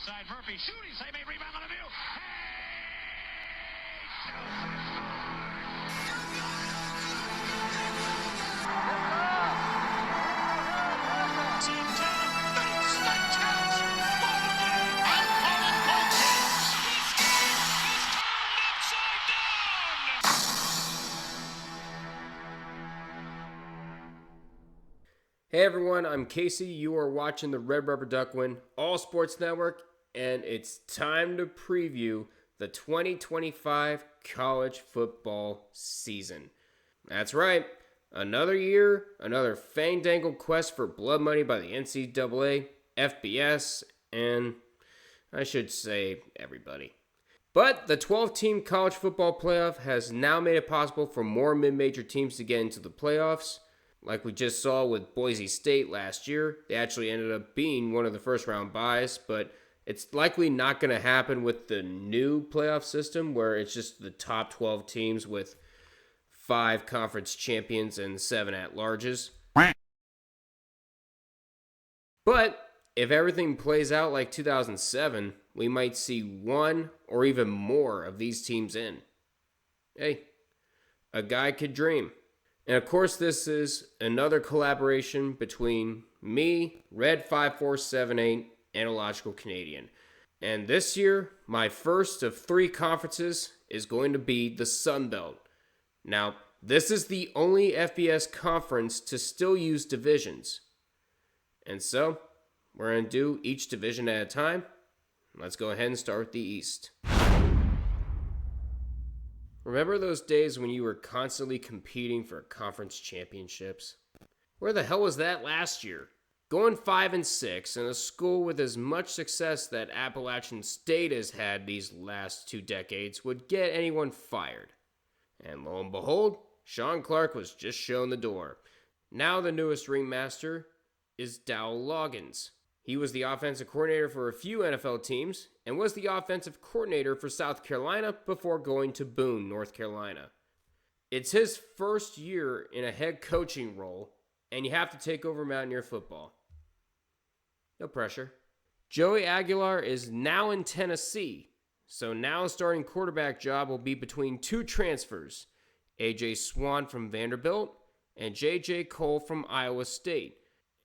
inside. Murphy shooting, save a rebound on the view. Hey everyone, I'm Casey. You are watching the RedRubberDuckGuin All Sports Network, and it's time to preview the 2025 college football season. That's right, another year, another fang-dangled quest for blood money by the NCAA, FBS, and I should say everybody. But the 12-team college football playoff has now made it possible for more mid-major teams to get into the playoffs. Like we just saw with Boise State last year, they actually ended up being one of the first-round byes, but it's likely not going to happen with the new playoff system where it's just the top 12 teams with 5 conference champions and 7 at-larges. But if everything plays out like 2007, we might see one or even more of these teams in. Hey, a guy could dream. And of course, this is another collaboration between me, Red5478, and Illogical Canadian. And this year, my first of 3 conferences is going to be the Sun Belt. Now, this is the only FBS conference to still use divisions. And so, we're going to do each division at a time. Let's go ahead and start with the East. Remember those days when you were constantly competing for conference championships? Where the hell was that last year? Going 5-6 in a school with as much success that Appalachian State has had these last 2 decades would get anyone fired. And lo and behold, Sean Clark was just shown the door. Now the newest ringmaster is Dowell Loggins. He was the offensive coordinator for a few NFL teams and was the offensive coordinator for South Carolina before going to Boone, North Carolina. It's his first year in a head coaching role, and you have to take over Mountaineer football. No pressure. Joey Aguilar is now in Tennessee, so now a starting quarterback job will be between 2 transfers, A.J. Swan from Vanderbilt and J.J. Cole from Iowa State.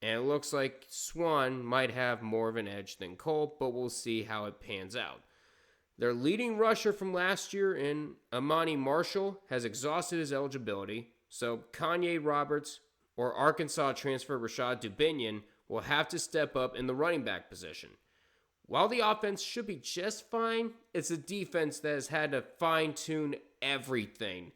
And it looks like Swan might have more of an edge than Cole, but we'll see how it pans out. Their leading rusher from last year in Amani Marshall has exhausted his eligibility, so Kanye Roberts or Arkansas transfer Rashad Dubinion will have to step up in the running back position. While the offense should be just fine, it's a defense that has had to fine-tune everything,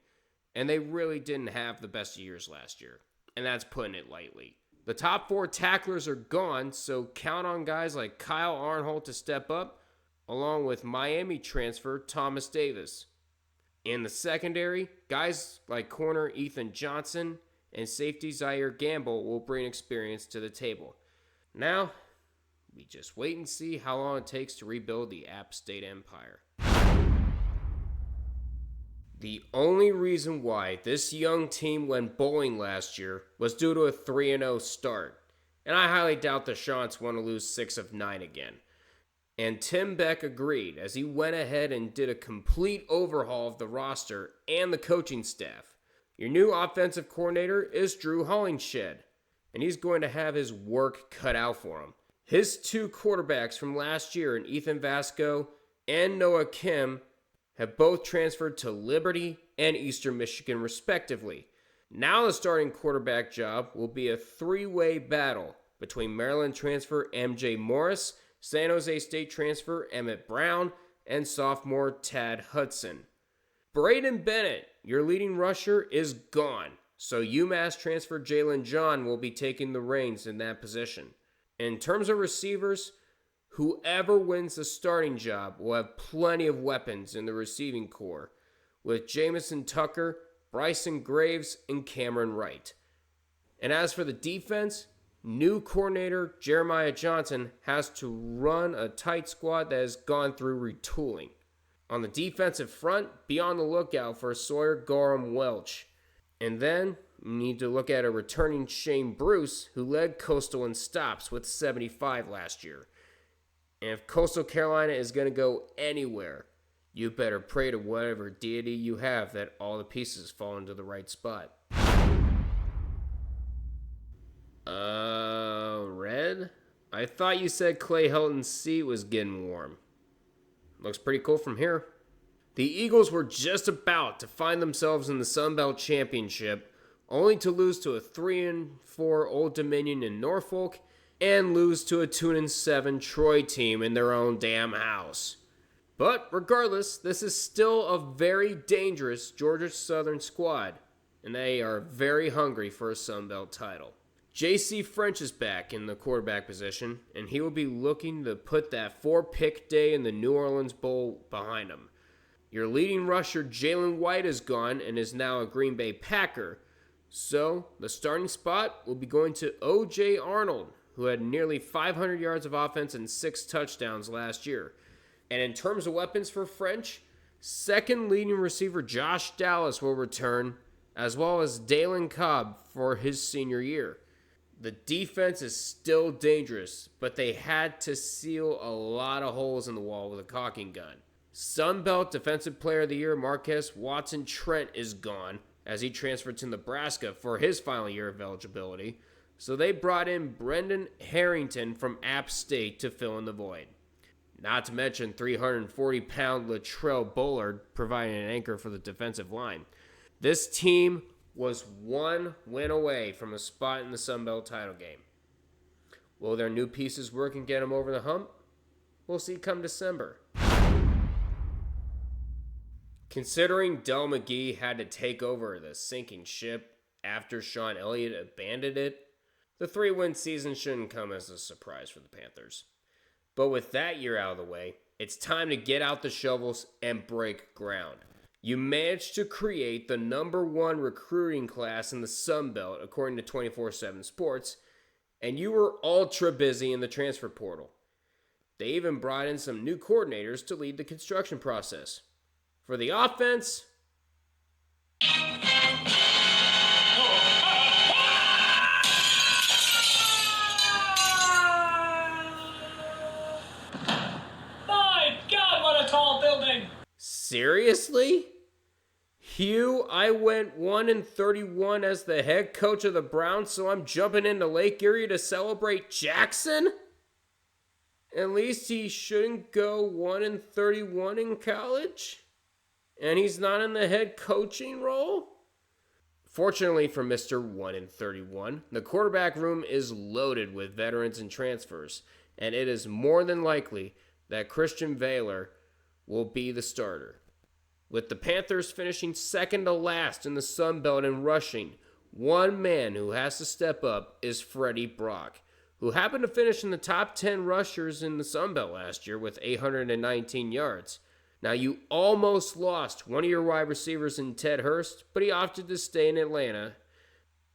and they really didn't have the best years last year, and that's putting it lightly. The top 4 tacklers are gone, so count on guys like Kyle Arnholt to step up, along with Miami transfer Thomas Davis. In the secondary, guys like corner Ethan Johnson and safety Zaire Gamble will bring experience to the table. Now, we just wait and see how long it takes to rebuild the App State empire. The only reason why this young team went bowling last year was due to a 3-0 start, and I highly doubt the Chants want to lose 6 of 9 again. And Tim Beck agreed as he went ahead and did a complete overhaul of the roster and the coaching staff. Your new offensive coordinator is Drew Hollingshed, and he's going to have his work cut out for him. His 2 quarterbacks from last year in Ethan Vasco and Noah Kim have both transferred to Liberty and Eastern Michigan respectively. Now the starting quarterback job will be a 3-way battle between Maryland transfer MJ Morris, San Jose State transfer Emmett Brown, and sophomore Tad Hudson. Braden Bennett, your leading rusher, is gone, so UMass transfer Jalen John will be taking the reins in that position. In terms of receivers, whoever wins the starting job will have plenty of weapons in the receiving corps, with Jamison Tucker, Bryson Graves, and Cameron Wright. And as for the defense, new coordinator Jeremiah Johnson has to run a tight squad that has gone through retooling. On the defensive front, be on the lookout for Sawyer Gorham Welch. And then you need to look at a returning Shane Bruce, who led Coastal in stops with 75 last year. And if Coastal Carolina is going to go anywhere, you better pray to whatever deity you have that all the pieces fall into the right spot. Red? I thought you said Clay Helton's seat was getting warm. Looks pretty cool from here. The Eagles were just about to find themselves in the Sun Belt Championship, only to lose to a 3-4 Old Dominion in Norfolk and lose to a 2-7 Troy team in their own damn house. But regardless, this is still a very dangerous Georgia Southern squad, and they are very hungry for a Sun Belt title. J.C. French is back in the quarterback position, and he will be looking to put that 4-pick day in the New Orleans Bowl behind him. Your leading rusher, Jalen White, is gone and is now a Green Bay Packer, so the starting spot will be going to O.J. Arnold, who had nearly 500 yards of offense and 6 touchdowns last year. And in terms of weapons for French, second leading receiver Josh Dallas will return, as well as Dalen Cobb for his senior year. The defense is still dangerous, but they had to seal a lot of holes in the wall with a caulking gun. Sun Belt Defensive Player of the Year Marquez Watson-Trent is gone, as he transferred to Nebraska for his final year of eligibility, so they brought in Brendan Harrington from App State to fill in the void. Not to mention 340-pound Latrell Bullard providing an anchor for the defensive line. This team was one win away from a spot in the Sun Belt title game. Will their new pieces work and get them over the hump? We'll see come December. Considering Del McGee had to take over the sinking ship after Sean Elliott abandoned it, the 3-win season shouldn't come as a surprise for the Panthers. But with that year out of the way, it's time to get out the shovels and break ground. You managed to create the #1 recruiting class in the Sun Belt, according to 24/7 Sports, and you were ultra busy in the transfer portal. They even brought in some new coordinators to lead the construction process. For the offense, My God, what a tall building! seriously? Hugh, I went 1-31 as the head coach of the Browns, so I'm jumping into Lake Erie to celebrate Jackson? At least he shouldn't go 1-31 in college? And he's not in the head coaching role? Fortunately for Mr. 1-31, the quarterback room is loaded with veterans and transfers, and it is more than likely that Christian Vaylor will be the starter. With the Panthers finishing second to last in the Sun Belt in rushing, one man who has to step up is Freddie Brock, who happened to finish in the top 10 rushers in the Sun Belt last year with 819 yards. Now, you almost lost one of your wide receivers in Ted Hurst, but he opted to stay in Atlanta.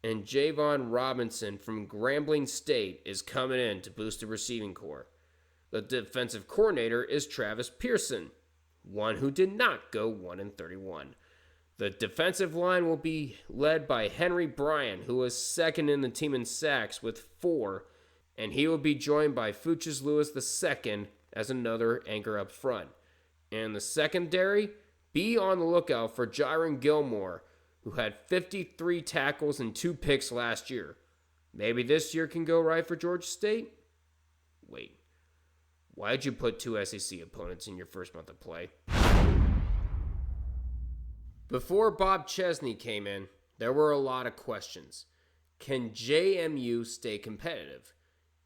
And Javon Robinson from Grambling State is coming in to boost the receiving corps. The defensive coordinator is Travis Pearson, one who did not go 1-31. The defensive line will be led by Henry Bryan, who was second in the team in sacks with 4, and he will be joined by Fuchs Lewis II as another anchor up front. And the secondary, be on the lookout for Jaron Gilmore, who had 53 tackles and 2 picks last year. Maybe this year can go right for Georgia State? Wait. Why'd you put 2 SEC opponents in your first month of play? Before Bob Chesney came in, there were a lot of questions. Can JMU stay competitive?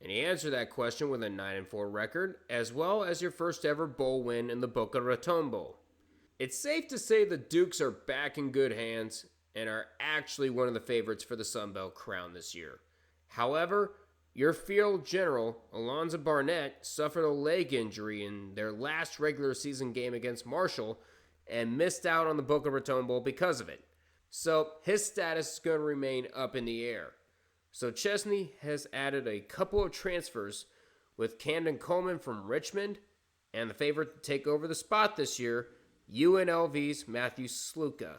And he answered that question with a 9-4 record, as well as your first ever bowl win in the Boca Raton Bowl. It's safe to say the Dukes are back in good hands and are actually one of the favorites for the Sun Belt crown this year. However, your field general, Alonzo Barnett, suffered a leg injury in their last regular season game against Marshall and missed out on the Boca Raton Bowl because of it. So his status is going to remain up in the air. So Chesney has added a couple of transfers with Camden Coleman from Richmond and the favorite to take over the spot this year, UNLV's Matthew Sluka,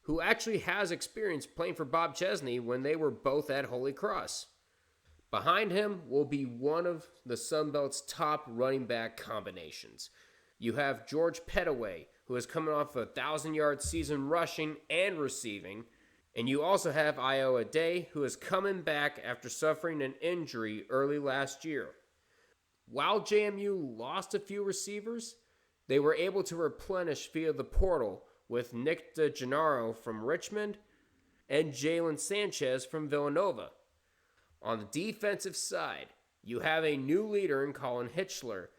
who actually has experience playing for Bob Chesney when they were both at Holy Cross. Behind him will be one of the Sun Belt's top running back combinations. You have George Pettaway, who is coming off a 1,000-yard season rushing and receiving. And you also have Iowa Day, who is coming back after suffering an injury early last year. While JMU lost a few receivers, they were able to replenish via the portal with Nick DeGennaro from Richmond and Jalen Sanchez from Villanova. On the defensive side, you have a new leader in Colin Hitchler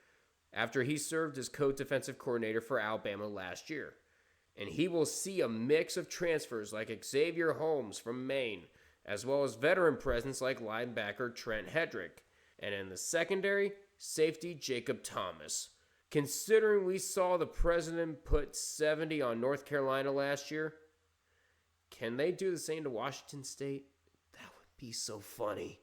after he served as co-defensive coordinator for Alabama last year. And he will see a mix of transfers like Xavier Holmes from Maine, as well as veteran presence like linebacker Trent Hedrick. And in the secondary, safety Jacob Thomas. Considering we saw the president put 70 on North Carolina last year, can they do the same to Washington State? That would be so funny.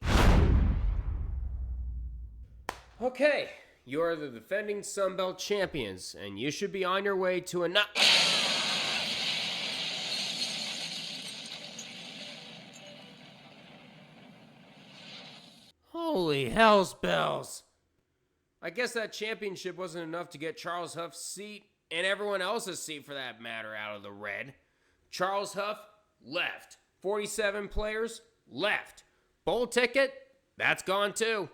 Okay, you are the defending Sun Belt champions, and you should be on your way to a Holy hell's bells. I guess that championship wasn't enough to get Charles Huff's seat, and everyone else's seat for that matter, out of the red. Charles Huff left. 47 players left. Bowl ticket, that's gone too.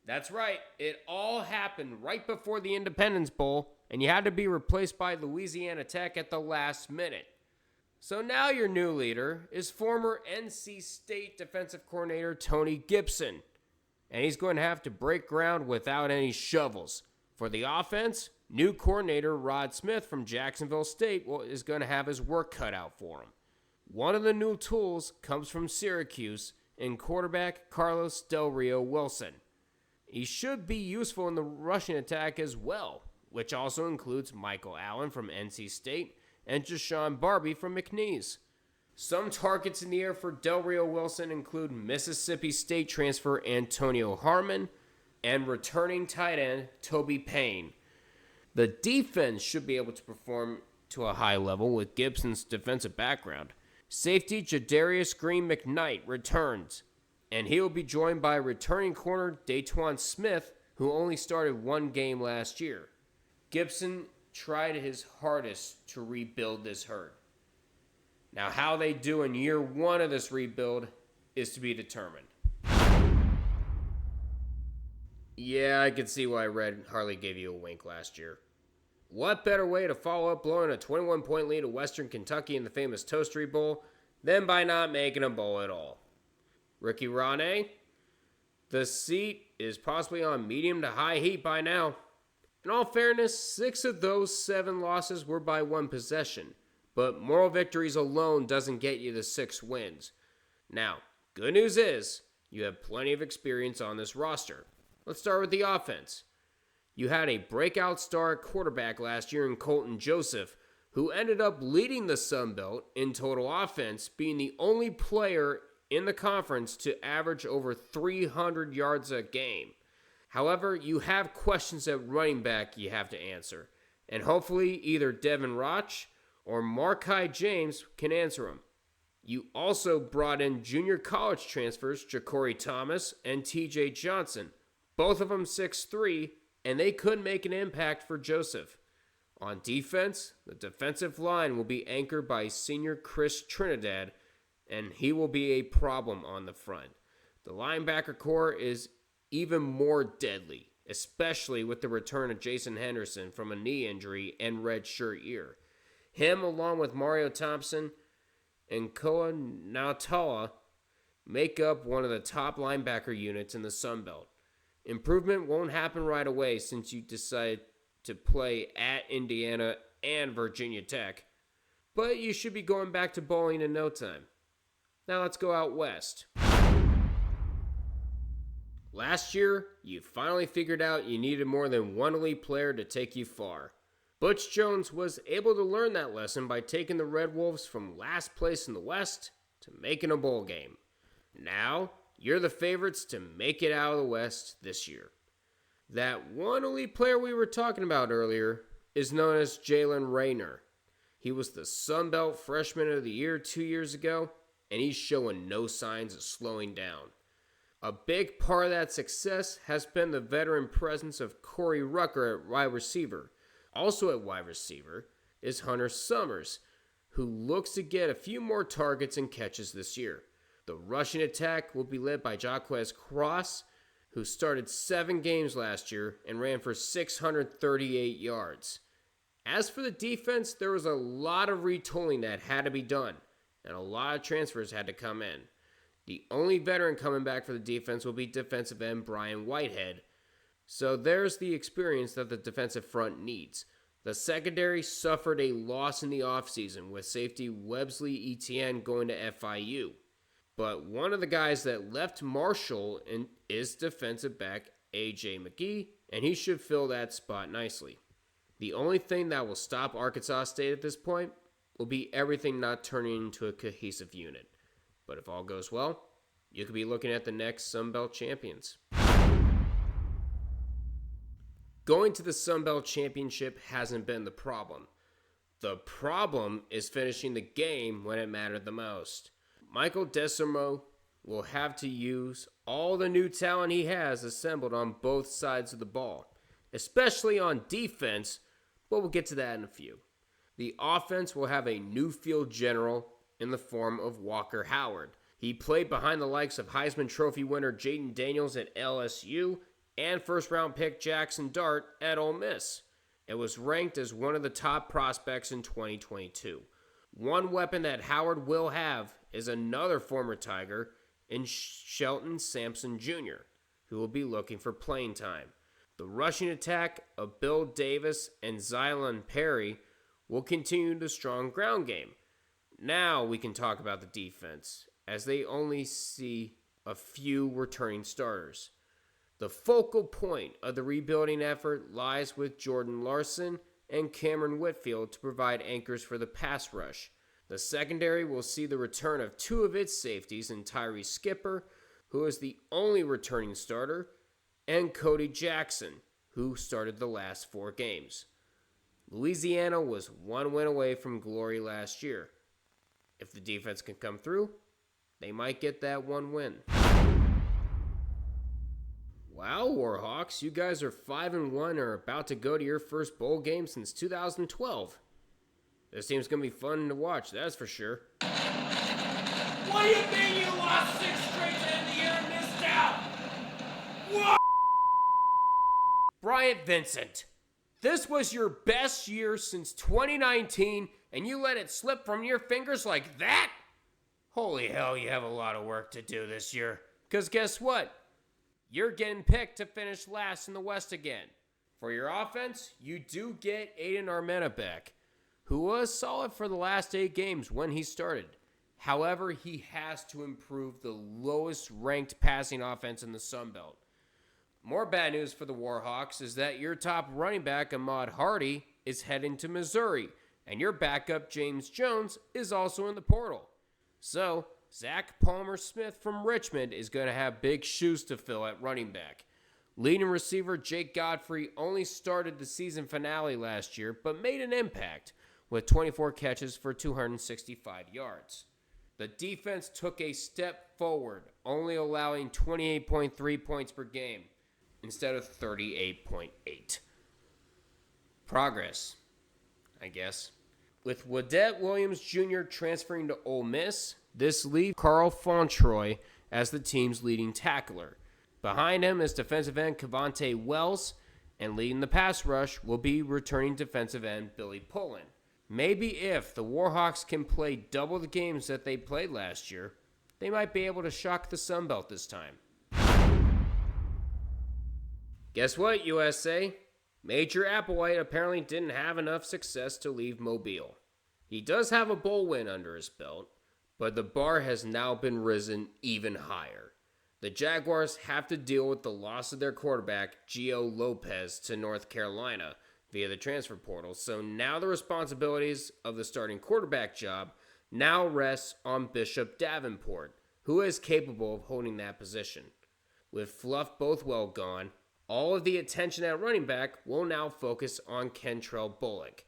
That's right, it all happened right before the Independence Bowl, and you had to be replaced by Louisiana Tech at the last minute. So now your new leader is former NC State defensive coordinator Tony Gibson. And he's going to have to break ground without any shovels. For the offense, new coordinator Rod Smith from Jacksonville State is going to have his work cut out for him. One of the new tools comes from Syracuse in quarterback Carlos Del Rio Wilson. He should be useful in the rushing attack as well, which also includes Michael Allen from NC State and Jashawn Barbie from McNeese. Some targets in the air for Del Rio Wilson include Mississippi State transfer Antonio Harmon and returning tight end Toby Payne. The defense should be able to perform to a high level with Gibson's defensive background. Safety Jadarius Green McKnight returns, and he will be joined by returning corner Daytwan Smith, who only started one game last year. Gibson tried his hardest to rebuild this herd. Now, how they do in year one of this rebuild is to be determined. Yeah, I can see why Red hardly gave you a wink last year. What better way to follow up blowing a 21-point lead to Western Kentucky in the famous Toastery Bowl than by not making a bowl at all? Ricky Rane, the seat is possibly on medium to high heat by now. In all fairness, 6 of those 7 losses were by 1 possession. But moral victories alone doesn't get you the 6 wins. Now, good news is, you have plenty of experience on this roster. Let's start with the offense. You had a breakout star at quarterback last year in Colton Joseph, who ended up leading the Sun Belt in total offense, being the only player in the conference to average over 300 yards a game. However, you have questions at running back you have to answer, and hopefully either Devin Roch or Markai James can answer them. You also brought in junior college transfers Ja'Cory Thomas and TJ Johnson, both of them 6'3", and they could make an impact for Joseph. On defense, the defensive line will be anchored by senior Chris Trinidad, and he will be a problem on the front. The linebacker core is even more deadly, especially with the return of Jason Henderson from a knee injury and redshirt year. Him, along with Mario Thompson and Koa Nautawa, make up one of the top linebacker units in the Sun Belt. Improvement won't happen right away since you decide to play at Indiana and Virginia Tech, but you should be going back to bowling in no time. Now let's go out west. Last year, you finally figured out you needed more than one elite player to take you far. Butch Jones was able to learn that lesson by taking the Red Wolves from last place in the West to making a bowl game. Now, you're the favorites to make it out of the West this year. That one elite player we were talking about earlier is known as Jalen Rayner. He was the Sun Belt Freshman of the Year 2 years ago, and he's showing no signs of slowing down. A big part of that success has been the veteran presence of Corey Rucker at wide receiver. Also at wide receiver is Hunter Summers, who looks to get a few more targets and catches this year. The rushing attack will be led by Jaquez Cross, who started 7 games last year and ran for 638 yards. As for the defense, there was a lot of retooling that had to be done, and a lot of transfers had to come in. The only veteran coming back for the defense will be defensive end Brian Whitehead. So there's the experience that the defensive front needs. The secondary suffered a loss in the offseason with safety Websley Etienne going to FIU. But one of the guys that left Marshall is defensive back A.J. McGee, and he should fill that spot nicely. The only thing that will stop Arkansas State at this point will be everything not turning into a cohesive unit. But if all goes well, you could be looking at the next Sun Belt champions. Going to the Sun Belt Championship hasn't been the problem. The problem is finishing the game when it mattered the most. Michael Desormeaux will have to use all the new talent he has assembled on both sides of the ball, especially on defense, but we'll get to that in a few. The offense will have a new field general in the form of Walker Howard. He played behind the likes of Heisman Trophy winner Jaden Daniels at LSU and first-round pick Jackson Dart at Ole Miss. It was ranked as one of the top prospects in 2022. One weapon that Howard will have is another former Tiger in Shelton Sampson Jr., who will be looking for playing time. The rushing attack of Bill Davis and Zylan Perry will continue the strong ground game. Now we can talk about the defense, as they only see a few returning starters. The focal point of the rebuilding effort lies with Jordan Larson and Cameron Whitfield to provide anchors for the pass rush. The secondary will see the return of 2 of its safeties in Tyree Skipper, who is the only returning starter, and Cody Jackson, who started the last 4 games. Louisiana was 1 win away from glory last year. If the defense can come through, they might get that 1 win. Wow, Warhawks, you guys are 5-1 and are about to go to your first bowl game since 2012. This team's going to be fun to watch, that's for sure. What do you mean you lost 6 straight to end the year and missed out? What? Bryant Vincent, this was your best year since 2019, and you let it slip from your fingers like that? Holy hell, you have a lot of work to do this year. Because guess what? You're getting picked to finish last in the West again. For your offense, you do get Aiden Armenta back, who was solid for the last 8 games when he started. However, he has to improve the lowest ranked passing offense in the Sun Belt. More bad news for the Warhawks is that your top running back, Ahmad Hardy, is heading to Missouri, and your backup, James Jones, is also in the portal. So, Zach Palmer-Smith from Richmond is going to have big shoes to fill at running back. Leading receiver Jake Godfrey only started the season finale last year, but made an impact with 24 catches for 265 yards. The defense took a step forward, only allowing 28.3 points per game instead of 38.8. Progress, I guess. With Wadette Williams Jr. transferring to Ole Miss, this leaves Carl Fontroy as the team's leading tackler. Behind him is defensive end Cavante Wells, and leading the pass rush will be returning defensive end Billy Pullen. Maybe if the Warhawks can play double the games that they played last year, they might be able to shock the Sun Belt this time. Guess what, USA? Major Applewhite apparently didn't have enough success to leave Mobile. He does have a bowl win under his belt, but the bar has now been risen even higher. The Jaguars have to deal with the loss of their quarterback, Gio Lopez, to North Carolina via the transfer portal, so now the responsibilities of the starting quarterback job now rests on Bishop Davenport, who is capable of holding that position. With Fluff Bothwell gone, all of the attention at running back will now focus on Kentrell Bullock,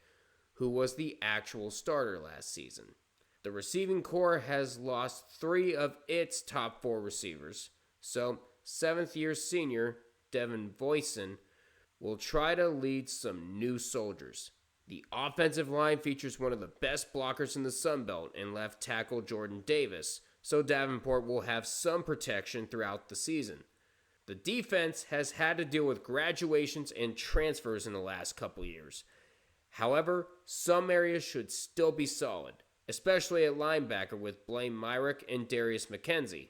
who was the actual starter last season. The receiving corps has lost 3 of its top 4 receivers, So, 7th year senior Devin Voisin will try to lead some new soldiers. The offensive line features one of the best blockers in the Sun Belt in left tackle Jordan Davis, so Davenport will have some protection throughout the season. The defense has had to deal with graduations and transfers in the last couple years. However, some areas should still be solid, especially at linebacker with Blaine Myrick and Darius McKenzie.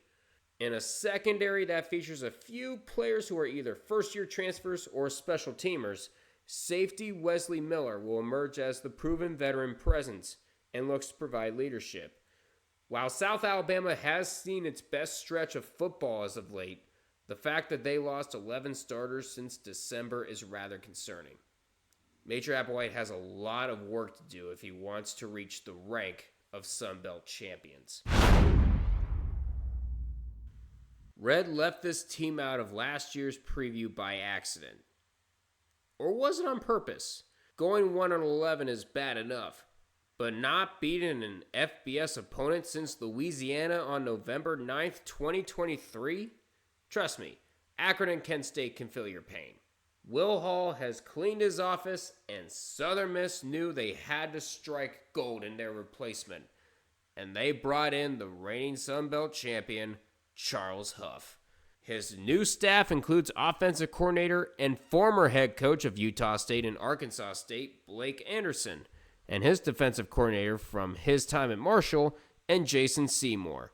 In a secondary that features a few players who are either first-year transfers or special teamers, safety Wesley Miller will emerge as the proven veteran presence and looks to provide leadership. While South Alabama has seen its best stretch of football as of late, the fact that they lost 11 starters since December is rather concerning. Major Applewhite has a lot of work to do if he wants to reach the rank of Sun Belt champions. Red left this team out of last year's preview by accident. Or was it on purpose? Going 1-11 is bad enough, but not beating an FBS opponent since Louisiana on November 9th, 2023? Trust me, Akron and Kent State can feel your pain. Will Hall has cleaned his office, and Southern Miss knew they had to strike gold in their replacement, and they brought in the reigning Sun Belt champion, Charles Huff. His new staff includes offensive coordinator and former head coach of Utah State and Arkansas State, Blake Anderson, and his defensive coordinator from his time at Marshall, and Jason Seymour.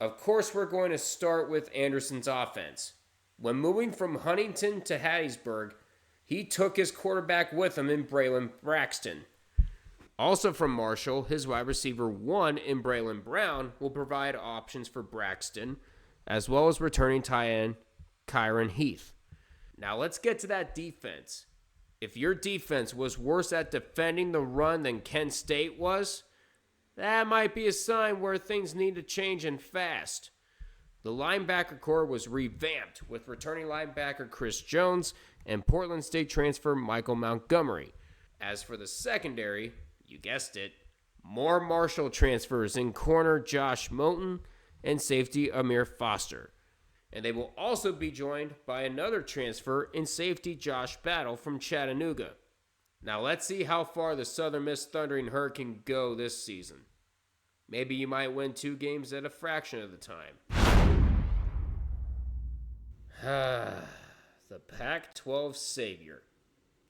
Of course, we're going to start with Anderson's offense. When moving from Huntington to Hattiesburg, he took his quarterback with him in Braylon Braxton. Also from Marshall, his wide receiver 1 in Braylon Brown will provide options for Braxton, as well as returning tight end Kyron Heath. Now let's get to that defense. If your defense was worse at defending the run than Kent State was, that might be a sign where things need to change and fast. The linebacker core was revamped with returning linebacker Chris Jones and Portland State transfer Michael Montgomery. As for the secondary, you guessed it, more Marshall transfers in corner Josh Moten and safety Amir Foster. And they will also be joined by another transfer in safety Josh Battle from Chattanooga. Now let's see how far the Southern Miss Thundering Herd can go this season. Maybe you might win 2 games at a fraction of the time. The Pac-12 savior.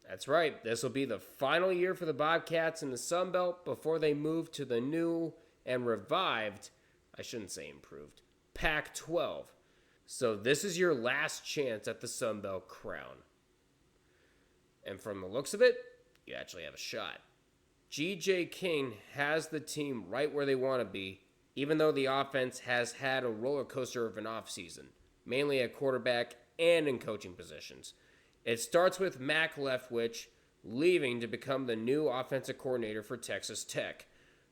That's right, this will be the final year for the Bobcats in the Sun Belt before they move to the new and revived, I shouldn't say improved, Pac-12. So this is your last chance at the Sun Belt crown. And from the looks of it, you actually have a shot. G.J. King has the team right where they want to be, even though the offense has had a roller coaster of an offseason, mainly at quarterback and in coaching positions. It starts with Mac Leftwich leaving to become the new offensive coordinator for Texas Tech.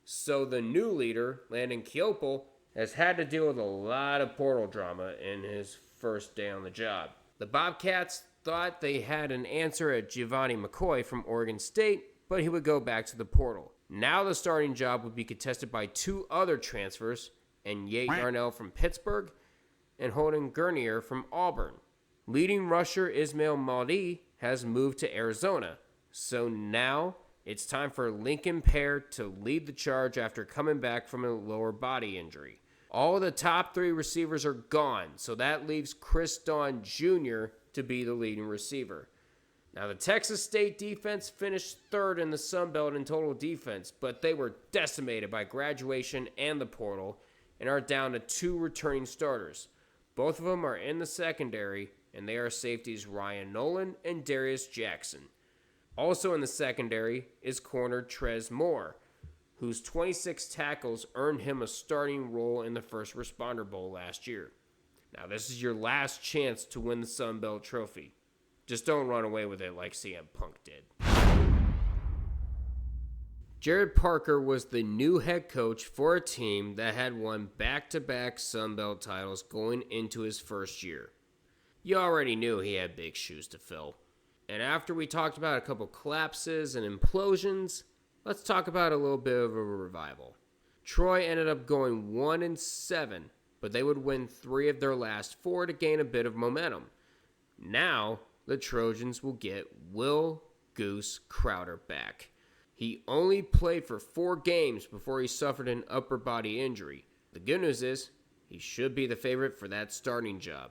So the new leader, Landon Kiopel, has had to deal with a lot of portal drama in his first day on the job. The Bobcats thought they had an answer at Giovanni McCoy from Oregon State, but he would go back to the portal. Now the starting job would be contested by 2 other transfers, and Yate Yarnell from Pittsburgh and Holden Gurnier from Auburn. Leading rusher Ismail Mahdi has moved to Arizona, so now it's time for Lincoln Pear to lead the charge after coming back from a lower body injury. All the top 3 receivers are gone, so that leaves Chris Dawn Jr. to be the leading receiver. Now, the Texas State defense finished 3rd in the Sun Belt in total defense, but they were decimated by graduation and the portal and are down to 2 returning starters. Both of them are in the secondary, and they are safeties Ryan Nolan and Darius Jackson. Also in the secondary is corner Trez Moore, whose 26 tackles earned him a starting role in the First Responder Bowl last year. Now, this is your last chance to win the Sun Belt Trophy. Just don't run away with it like CM Punk did. Jared Parker was the new head coach for a team that had won back-to-back Sun Belt titles going into his first year. You already knew he had big shoes to fill. And after we talked about a couple collapses and implosions, let's talk about a little bit of a revival. Troy ended up going 1-7, but they would win 3 of their last 4 to gain a bit of momentum. Now, the Trojans will get Will Goose Crowder back. He only played for 4 games before he suffered an upper body injury. The good news is, he should be the favorite for that starting job.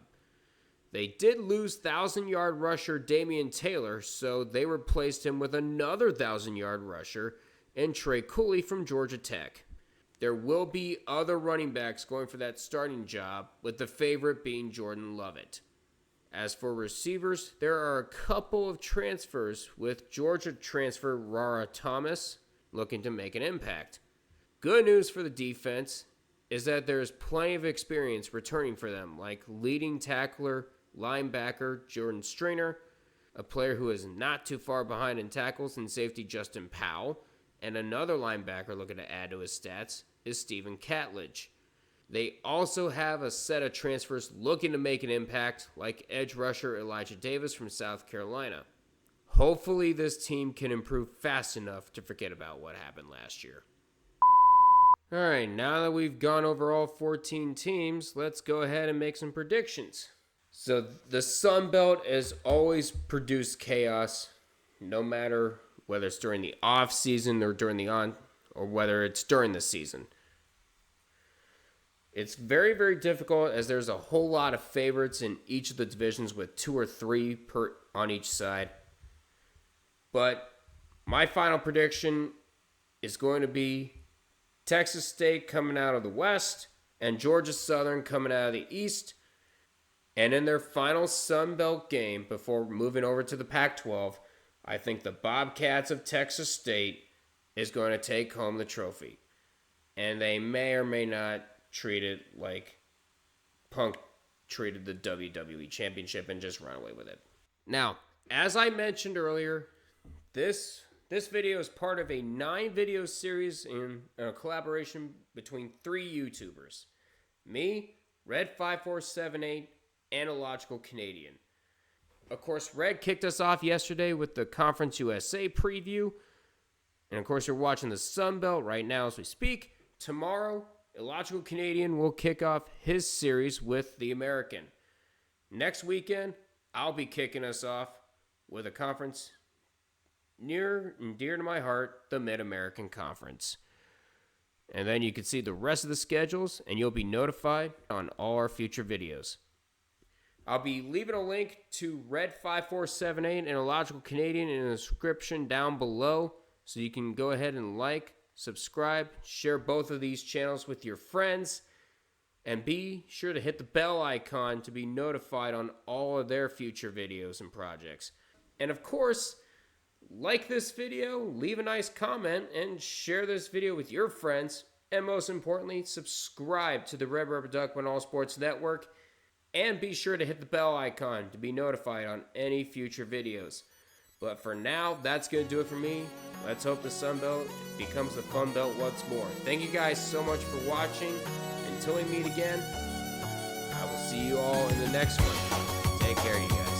They did lose 1,000-yard rusher Damian Taylor, so they replaced him with another 1,000-yard rusher and Trey Cooley from Georgia Tech. There will be other running backs going for that starting job, with the favorite being Jordan Lovett. As for receivers, there are a couple of transfers, with Georgia transfer Rara Thomas looking to make an impact. Good news for the defense is that there's plenty of experience returning for them, like leading tackler, linebacker Jordan Strainer, a player who is not too far behind in tackles, and safety Justin Powell, and another linebacker looking to add to his stats is Stephen Catledge. They also have a set of transfers looking to make an impact, like edge rusher Elijah Davis from South Carolina. Hopefully this team can improve fast enough to forget about what happened last year. Alright, now that we've gone over all 14 teams, let's go ahead and make some predictions. So the Sun Belt has always produced chaos, no matter whether it's during the off season or or whether it's during the season. It's very, very difficult, as there's a whole lot of favorites in each of the divisions with 2 or 3 on each side. But my final prediction is going to be Texas State coming out of the West and Georgia Southern coming out of the East. And in their final Sun Belt game before moving over to the Pac-12, I think the Bobcats of Texas State is going to take home the trophy. And they may or may not treat it like Punk treated the WWE Championship and just run away with it. Now, as I mentioned earlier, this video is part of a 9-video series in a collaboration between 3 YouTubers. Me, Red5478, and Illogical Canadian. Of course, Red kicked us off yesterday with the Conference USA preview. And of course, you're watching the Sun Belt right now as we speak. Tomorrow, Illogical Canadian will kick off his series with the American. Next weekend, I'll be kicking us off with a conference near and dear to my heart, the Mid-American Conference. And then you can see the rest of the schedules, and you'll be notified on all our future videos. I'll be leaving a link to Red5478 and Illogical Canadian in the description down below, so you can go ahead and like, subscribe, share both of these channels with your friends, and be sure to hit the bell icon to be notified on all of their future videos and projects. And of course, like this video, leave a nice comment, and share this video with your friends. And most importantly, subscribe to the RedRubberDuckGuin All Sports Network, and be sure to hit the bell icon to be notified on any future videos. But for now, that's going to do it for me. Let's hope the Sun Belt becomes the Fun Belt once more. Thank you guys so much for watching. Until we meet again, I will see you all in the next one. Take care, you guys.